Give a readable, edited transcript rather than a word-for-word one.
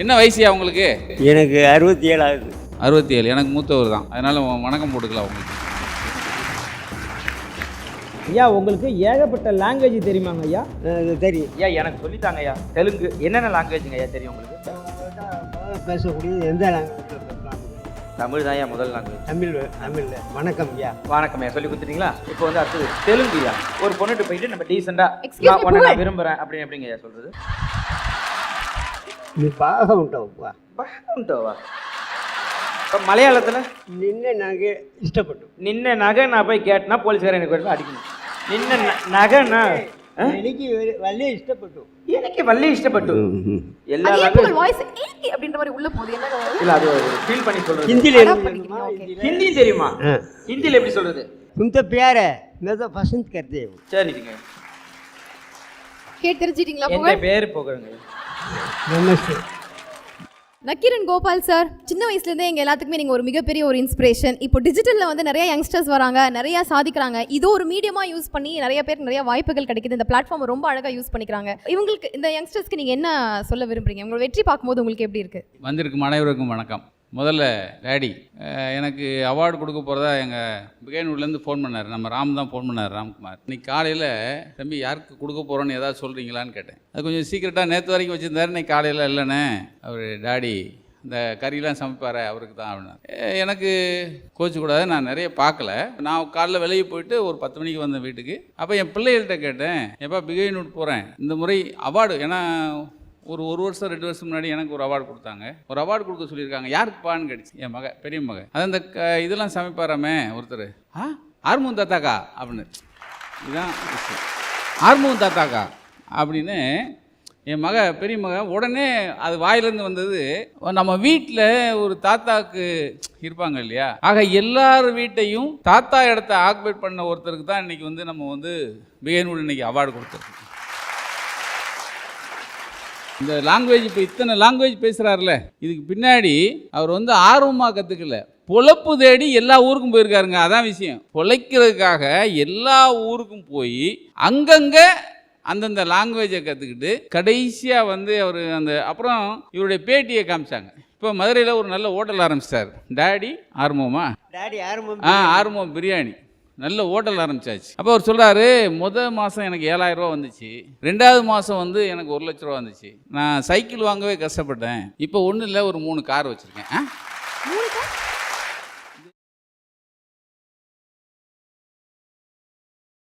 என்ன வயசுயா உங்களுக்கு? எனக்கு 67 ஆகுது. 67. எனக்கு மூத்தவர் தான், அதனால் வணக்கம் போட்டுக்கலாம் உங்களுக்கு. ஐயா உங்களுக்கு ஏகப்பட்ட லாங்குவேஜ் தெரியுமாங்க ஐயா? தெரியும் ஐயா எனக்கு சொல்லித்தாங்க ஐயா. தெலுங்கு என்னென்ன லாங்குவேஜுங்க ஐயா தெரியும் உங்களுக்கு? பேசக்கூடியது எந்த லாங்குவேஜ்? தமிழ் தான் ஐயா முதல் லாங்குவேஜ். தமிழ் வணக்கம் ஐயா. வணக்கம் ஐயா சொல்லி கொடுத்துட்டீங்களா? இப்போ வந்து அடுத்தது தெலுங்கு ஐயா. ஒரு பொண்ணுட்டு போயிட்டு நம்ம டீசெண்டாக உன்னை நான் விரும்புகிறேன் அப்படின்னு எப்படிங்க ஐயா சொல்கிறது? நீ பாக உண்டவா உண்டோவா? இப்போ மலையாளத்தில் நின்ன நகை இஷ்டப்பட்டு நின்ன நகை நான் போய் கேட்டேன்னா போலீஸ்காரன் எனக்கு போய் அடிக்கணும். நின்ன நகைன்னா எனக்கு வல்லே இஷ்டப்பட்டு எனக்கு வள்ளி இஷ்டப்பட்டு எல்லா வாய்ஸ் ஏகி அப்படின்ற மாதிரி உள்ள போகுது. என்ன இல்லை அது ஃபீல் பண்ணி சொல்கிறது. ஹிந்தியில் ஹிந்தி தெரியுமா? ஹிந்தியில் எப்படி சொல்கிறது? तुम तो प्यार है मैं तो पसंद करते हो. சரிங்க. கேட்டு தெரிஞ்சிட்டீங்களா? என் பேர் போகிறேங்க. நமஸ்தே. நக்கீரன் கோபால் சார், சின்ன வயசுலேருந்தே எங்கள் எல்லாத்துக்குமே நீங்கள் ஒரு மிகப்பெரிய ஒரு இன்ஸ்பிரேஷன். இப்போ டிஜிட்டலில் வந்து நிறைய யங்ஸ்டர்ஸ் வராங்க, நிறையா சாதிக்கிறாங்க. இதோ ஒரு மீடியமாக யூஸ் பண்ணி நிறைய பேருக்கு நிறைய வாய்ப்புகள் கிடைக்குது. இந்த பிளாட்ஃபார்ம் ரொம்ப அழகாக யூஸ் பண்ணிக்கிறாங்க. இவங்களுக்கு இந்த யங்ஸ்டர்ஸ்க்கு நீங்கள் என்ன சொல்ல விரும்புறீங்க? உங்களோட வெற்றி பார்க்கும்போது உங்களுக்கு எப்படி இருக்குது? வந்திருக்கும் அனைவருக்கும் வணக்கம். முதல்ல டேடி எனக்கு அவார்டு கொடுக்க போகிறதா எங்கள் பிகைனூர்லேருந்து ஃபோன் பண்ணார். நம்ம ராம் தான் ஃபோன் பண்ணார், ராம்குமார். இன்னைக்கு காலையில் தம்பி யாருக்கு கொடுக்க போகிறோன்னு ஏதாவது சொல்கிறீங்களான்னு கேட்டேன். அது கொஞ்சம் சீக்கிரட்டாக நேற்று வரைக்கும் வச்சுருந்தாரு. இன்னைக்கு காலையில் இல்லைண்ணே அவர் டேடி இந்த கறியெலாம் சமைப்பார் அவருக்கு தான் அப்படின்னா. எனக்கு கோச்சிக்கூடாது, நான் நிறைய பார்க்கல. நான் காலைல வெளியே போயிட்டு ஒரு 10 மணிக்கு வந்தேன் வீட்டுக்கு. அப்போ என் பிள்ளைகள்கிட்ட கேட்டேன், எப்போ பிகைனூர் போகிறேன், இந்த முறை அவார்டு, ஏன்னா ஒரு வருஷம் 2 வருஷம் முன்னாடி எனக்கு ஒரு அவார்டு கொடுத்தாங்க. ஒரு அவார்டு கொடுக்க சொல்லியிருக்காங்க. யாருக்குப்பான்னு கேட்டுச்சு. என் மக, பெரிய மக. அது அந்த இதெல்லாம் சமைப்பாராமே ஒருத்தர். ஆர்மூன் தாத்தாக்கா அப்படின்னு. இதுதான் விஷயம், ஆர்மூன் தாத்தாக்கா அப்படின்னு என் மக, பெரிய மக. உடனே அது வாயிலேருந்து வந்தது, நம்ம வீட்டில் ஒரு தாத்தாக்கு இருப்பாங்க இல்லையா, ஆக எல்லார் வீட்டையும் தாத்தா இடத்த ஆக்குபேட் பண்ண ஒருத்தருக்கு தான் இன்றைக்கி வந்து நம்ம வந்து பிகைனூர் இன்றைக்கி அவார்டு கொடுத்துருக்கு. இந்த லாங்குவேஜ் இப்போ இத்தனை லாங்குவேஜ் பேசுகிறாருல, இதுக்கு பின்னாடி அவர் வந்து ஆர்வமாக கற்றுக்கல, பொழப்பு தேடி எல்லா ஊருக்கும் போயிருக்காருங்க. அதான் விஷயம். பொழைக்கிறதுக்காக எல்லா ஊருக்கும் போய் அங்கங்கே அந்தந்த லாங்குவேஜை கற்றுக்கிட்டு கடைசியாக வந்து அவர் அந்த அப்புறம் இவருடைய பேட்டியை காமிச்சாங்க. இப்போ மதுரையில் ஒரு நல்ல ஹோட்டல் ஆரம்பிச்சிட்டார். டேடி ஆர்மோமா, டாடி ஆரம்பம் ஆர்மோ பிரியாணி நல்ல ஹோட்டல் ஆரம்பிச்சாச்சு. அப்போ அவர் சொல்கிறாரு, மாதம் எனக்கு 7,000 ரூபா வந்துச்சு, 2வது மாதம் வந்து எனக்கு 1 லட்ச ரூபா வந்துச்சு, நான் சைக்கிள் வாங்கவே கஷ்டப்பட்டேன், இப்போ ஒன்றும் இல்லை ஒரு 3 கார் வச்சுருக்கேன்.